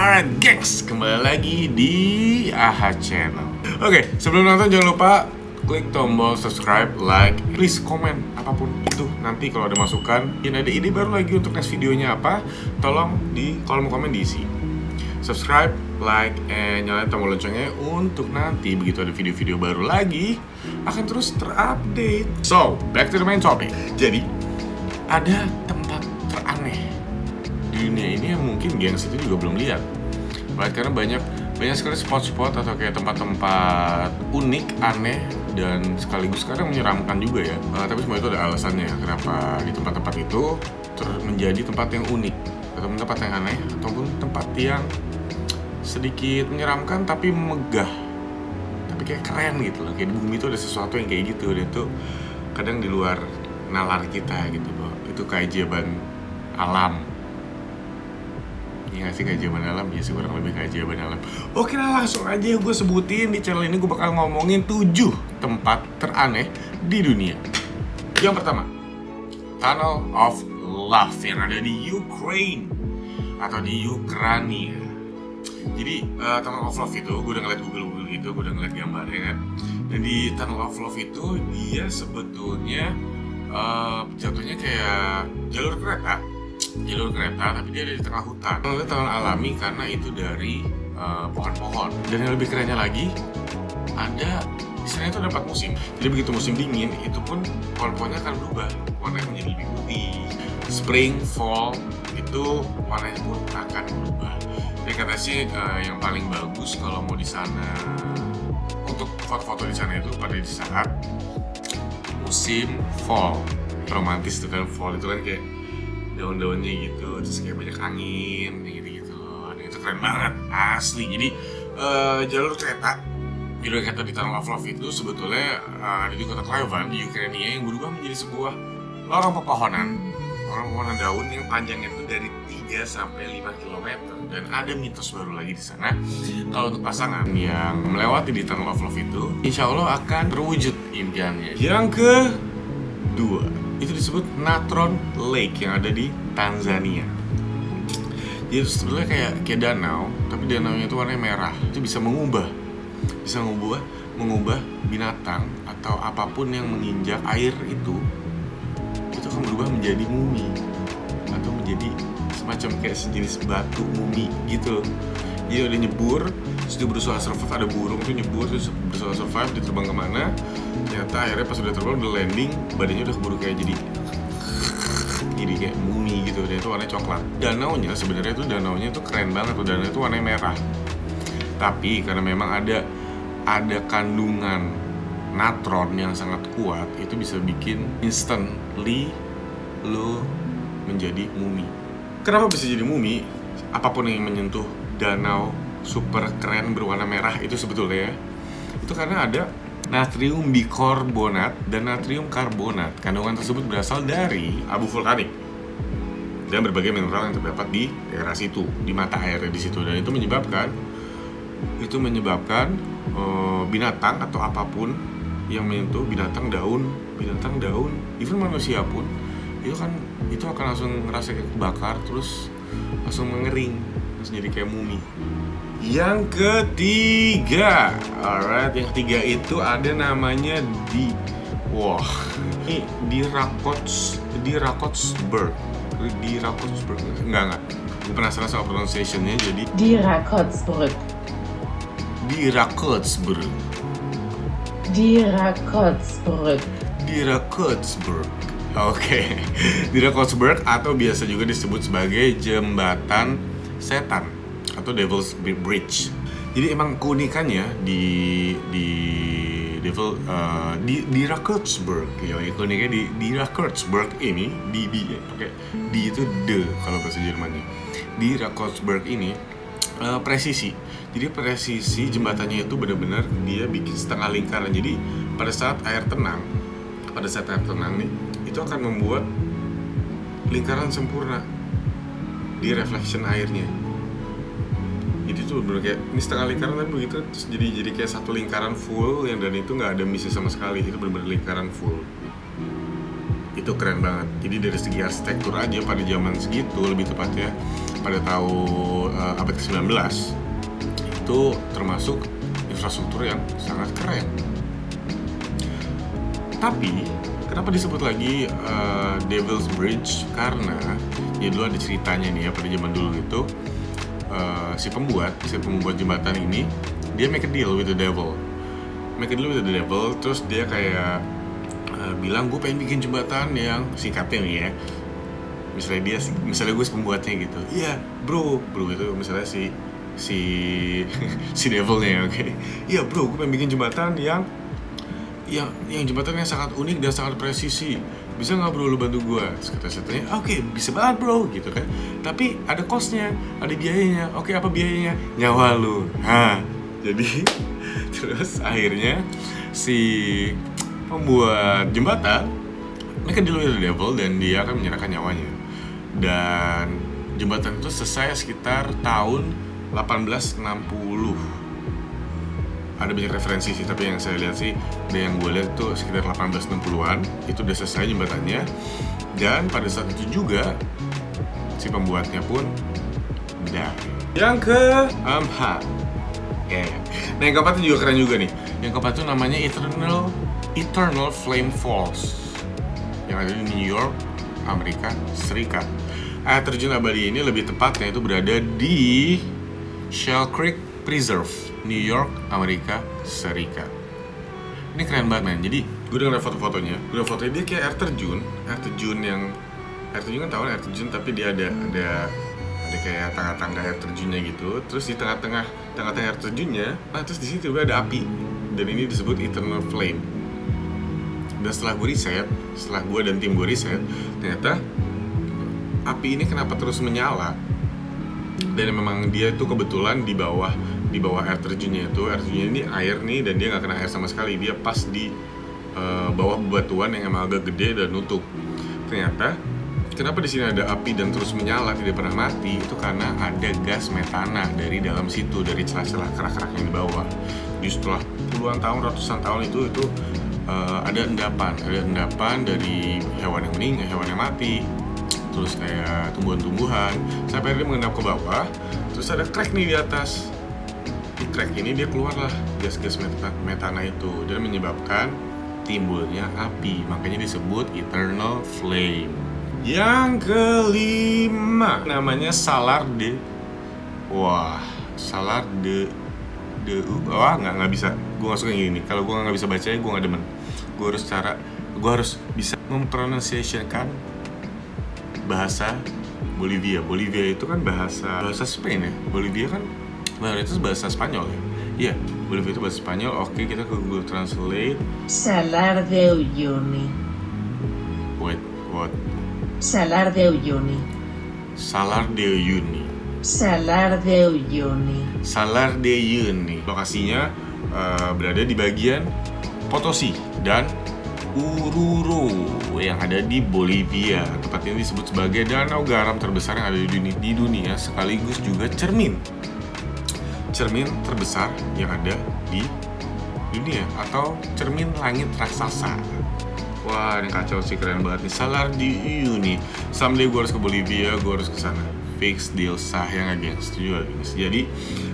Alright gengs, kembali lagi di AHA Channel. Oke, sebelum nonton jangan lupa klik tombol subscribe, like, please komen apapun itu. Nanti kalau ada masukan, ada ide baru lagi untuk next videonya apa, tolong di kolom komen diisi. Subscribe, like, and nyalain tombol loncengnya untuk nanti begitu ada video-video baru lagi akan terus terupdate. So, back to the main topic. Jadi, ada tempat teraneh di dunia ini yang mungkin gengs itu juga belum lihat. Karena banyak sekali spot-spot atau kayak tempat-tempat unik, aneh, dan sekaligus kadang menyeramkan juga ya. Tapi semua itu ada alasannya kenapa di tempat-tempat itu menjadi tempat yang unik atau tempat yang aneh ataupun tempat yang sedikit menyeramkan tapi megah, tapi kayak keren gitu loh. Kayak di bumi itu ada sesuatu yang kayak gitu, dan itu kadang di luar nalar kita gitu loh. Itu keajaiban alam. Iya gak sih, keajaiban alam? Ya sih, kurang lebih keajaiban alam. Oke lah, langsung aja gue sebutin. Di channel ini gue bakal ngomongin 7 tempat teraneh di dunia. Yang pertama, Tunnel of Love yang ada di Ukraine atau di Ukraina. Jadi Tunnel of Love itu, gue udah ngeliat Google gitu, gue udah ngeliat gambarnya kan. Dan di Tunnel of Love itu dia sebetulnya jatuhnya kayak jalur kereta, tapi dia ada di tengah hutan. Itu taman alami karena itu dari pohon-pohon. Dan yang lebih kerennya lagi, ada di sana itu ada 4 musim. Jadi begitu musim dingin, itu pun pohon-pohonnya akan berubah, warnanya menjadi lebih putih. Spring, fall, itu warnanya pun akan berubah. Jadi kata sih yang paling bagus kalau mau di sana untuk foto-foto di sana itu pada di saat musim fall. Romantis tuh kan, fall itu kan kayak daun-daunnya gitu, terus kayak banyak angin gitu-gitu loh. Dan itu keren banget, asli. Jadi jalur kereta di Tunnel of Love itu sebetulnya ada di kota Kyiv di Ukraina yang berubah menjadi sebuah lorong pepohonan daun yang panjangnya itu dari 3 sampai 5 km. Dan ada mitos baru lagi di sana. Kalau untuk pasangan yang melewati di Tunnel of Love itu, insya Allah akan terwujud impiannya. Yang kedua, itu disebut Natron Lake yang ada di Tanzania. Jadi itu sebenarnya kayak danau, tapi danaunya itu warnanya merah. Itu bisa mengubah binatang atau apapun yang menginjak air itu akan berubah menjadi mumi atau menjadi semacam kayak sejenis batu mumi gitu. Jadi udah nyebur, terus dia berusaha survive, ada burung tuh nyebur, terus berusaha survive, dia terbang kemana. Ternyata akhirnya pas udah terbang, udah landing, badannya udah keburu kayak jadi kayak mumi gitu. Dan itu warnanya coklat. Danaunya sebenarnya itu keren banget tuh, danau itu warnanya merah. Tapi karena memang ada kandungan natron yang sangat kuat, itu bisa bikin instantly lo menjadi mumi. Kenapa bisa jadi mumi? Apapun yang menyentuh danau super keren berwarna merah itu sebetulnya itu karena ada natrium bikarbonat dan natrium karbonat. Kandungan tersebut berasal dari abu vulkanik dan berbagai mineral yang terdapat di daerah situ, di mata air di situ. Dan itu menyebabkan binatang atau apapun yang menyentuh binatang daun, even manusia pun itu akan langsung ngerasa kayak kebakar, terus langsung mengering, terus jadi kayak mumi. Yang ketiga, alright, yang ketiga itu ada namanya di Rakotsburg. Enggak. Gue penasaran sama pronunciation-nya, jadi di Rakotsburg. Oke. Di Rakotsburg atau biasa juga disebut sebagai jembatan setan atau Devil's Bridge. Jadi emang keunikannya di Rakotsburg, ya keunikannya di Rakotsburg ini pakai di itu de kalau bahasa Jermannya. Di Rakotsburg ini presisi. Jadi presisi jembatannya itu benar-benar dia bikin setengah lingkaran. Jadi pada saat air tenang nih, itu akan membuat lingkaran sempurna di reflection airnya. Jadi itu benar kayak ini setengah lingkaran tapi begitu terus jadi kayak satu lingkaran full yang dan itu nggak ada misi sama sekali. Itu benar-benar lingkaran full. Itu keren banget. Jadi dari segi arsitektur aja pada zaman segitu lebih tepatnya pada tahun abad ke-19 itu termasuk infrastruktur yang sangat keren. Tapi kenapa disebut lagi Devil's Bridge? Karena ya dulu ada ceritanya nih ya, pada zaman dulu itu si pembuat jembatan ini dia make a deal with the devil. Terus dia kayak bilang, gue pengen bikin jembatan yang, singkatnya nih ya, misalnya gue pembuatnya gitu, iya bro itu misalnya si devilnya, oke. Iya bro, gue pengen bikin jembatan yang jembatan yang sangat unik dan sangat presisi, bisa nggak bro lu bantu gue? Terus kata setannya, oke, bisa banget bro, gitu kan. Tapi ada cost-nya, ada biayanya. Oke, apa biayanya? Nyawa lu. Jadi terus akhirnya si pembuat jembatan mereka deal with the devil dan dia akan menyerahkan nyawanya. Dan jembatan itu selesai sekitar tahun 1860. Ada banyak referensi sih, tapi yang saya lihat sih, dan yang gue lihat itu sekitar 1860-an itu udah selesai jembatannya. Dan pada saat itu juga si pembuatnya pun udah. Yang keempat, nah yang keempat itu juga keren juga nih. Yang keempat itu namanya Eternal Flame Falls yang ada di New York, Amerika Serikat. Air terjun abadi ini lebih tepatnya itu berada di Shell Creek Preserve, New York, Amerika Serikat. Ini keren banget men. Jadi gue udah ngeliat fotonya dia kayak air terjun kan tahu air terjun, tapi dia ada kayak tangga-tangga air terjunnya gitu. Terus di tengah-tengah air terjunnya, nah terus di sini juga ada api, dan ini disebut Eternal Flame. Dan setelah gue dan tim gue riset, ternyata api ini kenapa terus menyala, dan memang dia itu kebetulan di bawah air terjunnya ini air nih, dan dia nggak kena air sama sekali, dia pas di bawah bebatuan yang emang agak gede dan nutup. Ternyata kenapa di sini ada api dan terus menyala tidak pernah mati, itu karena ada gas metana dari dalam situ, dari celah-celah kerak-kerak yang di bawah. Jadi setelah puluhan tahun, ratusan tahun itu ada endapan dari hewan yang meninggal, hewan yang mati, terus kayak tumbuhan-tumbuhan, sampai dia mengendap ke bawah. Terus ada crack nih di atas. Di crack ini dia keluarlah gas-gas metana itu, dan menyebabkan timbulnya api. Makanya disebut Eternal Flame. Yang kelima namanya Salar de. Wah, Salar de. Wah, nggak bisa. Gue nggak suka yang gini. Kalau gue nggak bisa bacanya, gue nggak demen. Gue harus bisa mempronunciationkan bahasa Bolivia. Bolivia itu kan bahasa Spain ya. Bolivia kan mayoritas bahasa Spanyol ya. Iya, Bolivia itu bahasa Spanyol. Oke, kita ke Google Translate. Salar de Uyuni. Wait, what? Salar de Uyuni. Salar de Uyuni. Salar de Uyuni. Salar de Uyuni. Lokasinya berada di bagian Potosi dan Oruro yang ada di Bolivia. Tempat ini disebut sebagai danau garam terbesar yang ada di dunia, sekaligus juga cermin terbesar yang ada di dunia, atau cermin langit raksasa. Wah, ini kacau sih, keren banget nih Salar de Uyuni. Someday gue harus ke Bolivia, gue harus ke sana. Fix deal, sah yang gak geng, setuju gak gengs? Jadi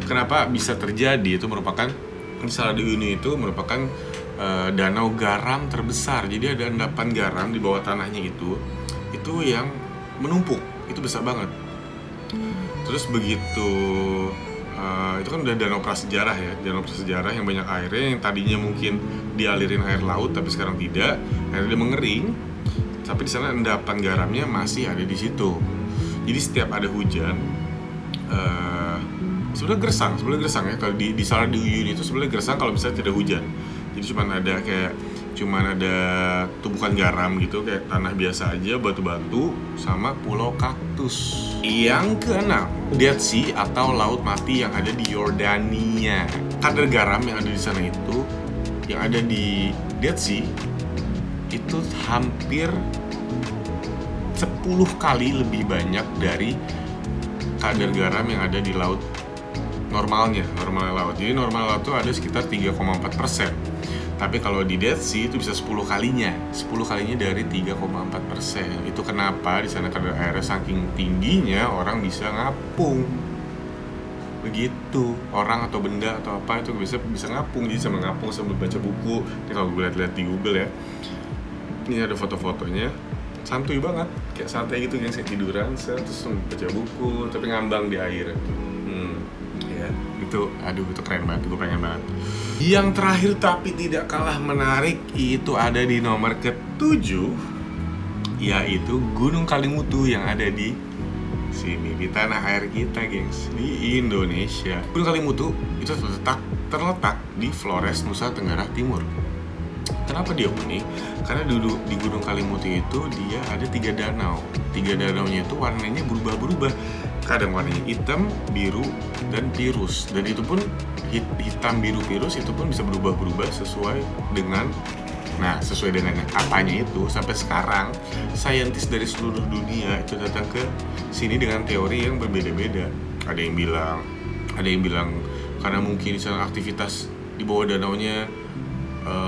kenapa bisa terjadi, itu merupakan Salar de Uyuni itu merupakan danau garam terbesar. Jadi ada endapan garam di bawah tanahnya itu yang menumpuk, itu besar banget. Terus begitu itu kan udah danau prasejarah ya, danau prasejarah yang banyak airnya, yang tadinya mungkin dialirin air laut tapi sekarang tidak, akhirnya dia mengering, tapi di sana endapan garamnya masih ada di situ. Jadi setiap ada hujan, sebenarnya gersang ya. Kalau di Salar de Uyuni itu sebenarnya gersang kalau misalnya tidak hujan. Jadi cuman ada tumpukan garam gitu, kayak tanah biasa aja, batu-batu sama pulau kaktus. Yang keenam, Dead Sea atau Laut Mati yang ada di Yordania. Kadar garam yang ada di sana itu, yang ada di Dead Sea itu hampir 10 kali lebih banyak dari kadar garam yang ada di laut normal laut. Jadi normal laut itu ada sekitar 3,4%. Tapi kalau di Dead Sea itu bisa 10 kalinya dari 3,4%. Itu kenapa di sana kadar airnya saking tingginya orang bisa ngapung. Begitu, orang atau benda atau apa itu bisa ngapung. Jadi sama ngapung sambil baca buku. Ini kalau gue lihat di Google ya, ini ada foto-fotonya, santuy banget, kayak santai gitu, yang saya tiduran, terus baca buku tapi ngambang di air. Ya, itu, aduh, itu keren banget, gue pengen banget. Yang terakhir tapi tidak kalah menarik itu ada di nomor ke-7, yaitu Gunung Kalimutu yang ada di sini, di tanah air kita, gengs, di Indonesia. Gunung Kalimutu itu terletak di Flores, Nusa Tenggara Timur. Kenapa dia unik? Karena dulu di Gunung Kalimutu itu dia ada 3 danau. 3 danaunya itu warnanya berubah-berubah. Kadang warnanya hitam, biru, dan pirus. Dan itu pun hitam, biru, pirus itu pun bisa berubah-berubah sesuai dengan apanya itu. Sampai sekarang saintis dari seluruh dunia itu datang ke sini dengan teori yang berbeda-beda. Ada yang bilang karena mungkin misalnya aktivitas di bawah danaunya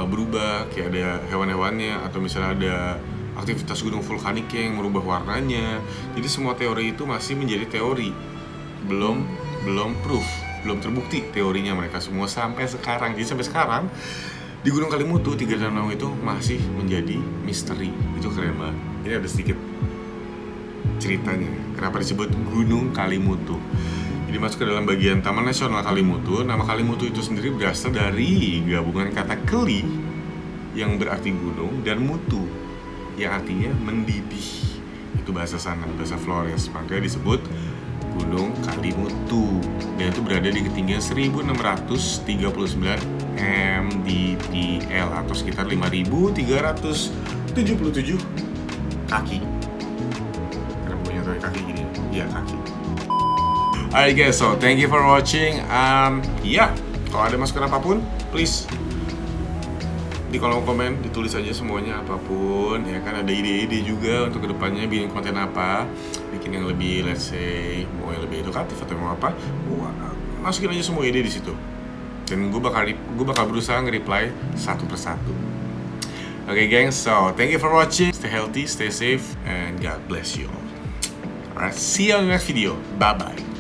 berubah, kayak ada hewan-hewannya, atau misalnya ada aktivitas gunung vulkanik yang merubah warnanya. Jadi semua teori itu masih menjadi teori, belum proof, belum terbukti teorinya mereka semua sampai sekarang. Jadi sampai sekarang di Gunung Kalimutu 3 danau itu masih menjadi misteri. Itu keren banget. Ini ada sedikit ceritanya kenapa disebut Gunung Kalimutu. Jadi masuk ke dalam bagian Taman Nasional Kalimutu. Nama Kalimutu itu sendiri berasal dari gabungan kata keli yang berarti gunung dan mutu yang artinya mendidih. Itu bahasa sana, bahasa Flores. Makanya disebut Gunung Kalimutu. Dan itu berada di ketinggian 1639 mdpl atau sekitar 5.377 kaki. Karena punya kaki gini ya, kaki. Alright guys, so thank you for watching. Kalau ada masukan apapun, please di kolom komen ditulis aja semuanya apapun, ya kan. Ada ide-ide juga untuk kedepannya bikin konten apa, bikin yang lebih, let's say, mau yang lebih edukatif atau mau apa, masukin aja semua ide di situ. Dan gue bakal berusaha nge-reply satu persatu. Okay gengs, so thank you for watching. Stay healthy, stay safe, and God bless you all. Alright, see you on the next video. Bye bye.